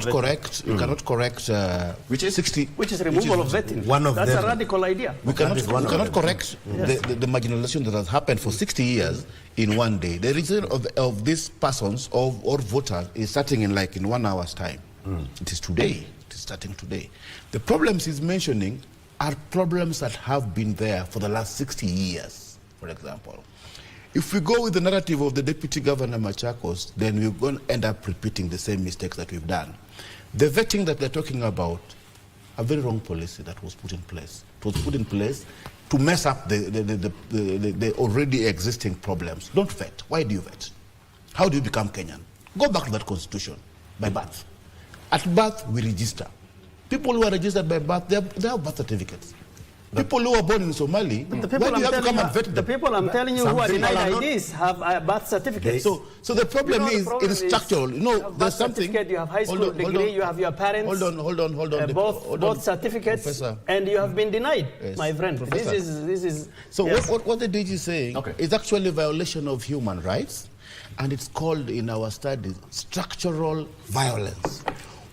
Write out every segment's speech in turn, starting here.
correct. You cannot correct which is 60, which is removal of vetting. That's a radical idea. We cannot correct the marginalization that has happened for 60 years in one day. The reason of these persons or voters is starting in 1 hour's time. It is today. It is starting today. The problems he's mentioning are problems that have been there for the last 60 years, for example. If we go with the narrative of the Deputy Governor Machakos, then we're going to end up repeating the same mistakes that we've done. The vetting that they're talking about, a very wrong policy that was put in place. It was put in place to mess up the already existing problems. Don't vet. Why do you vet? How do you become Kenyan? Go back to that constitution, by birth. At birth, we register. People who are registered by birth, they have birth certificates. People who are born in Somali, why do you have to come and vet them? The people I'm telling you who are denied IDs have birth certificates. So the problem is structural. You know, there's something. You have high school degree, you have your parents. Hold on. Both certificates, Professor. And you have been denied, my friend. Professor. This is. So yes. what the DG is saying is actually a violation of human rights, and it's called in our studies structural violence.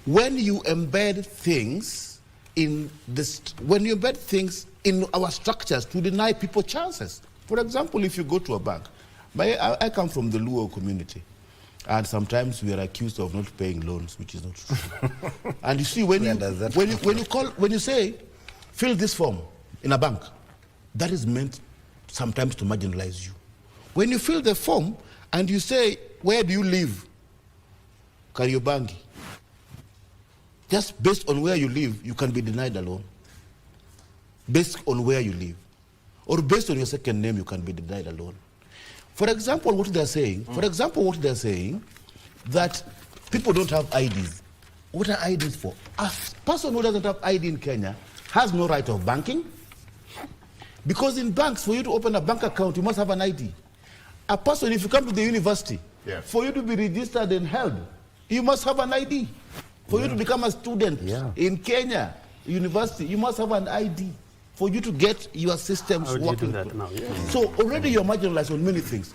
When you embed things in our structures to deny people chances. For example, if you go to a bank, I come from the Luo community, and sometimes we are accused of not paying loans, which is not true. And you see, when you say, fill this form in a bank, that is meant sometimes to marginalize you. When you fill the form and you say, where do you live? Kariobangi. Just based on where you live, you can be denied a loan. Based on where you live. Or based on your second name, you can be denied a loan. For example, what they're saying, that people don't have IDs. What are IDs for? A person who doesn't have ID in Kenya has no right of banking. Because in banks, for you to open a bank account, you must have an ID. A person, if you come to the university, for you to be registered and held, you must have an ID. For you to become a student in Kenya university, you must have an ID for you to get your systems working. Do that now? So already you're marginalized on many things.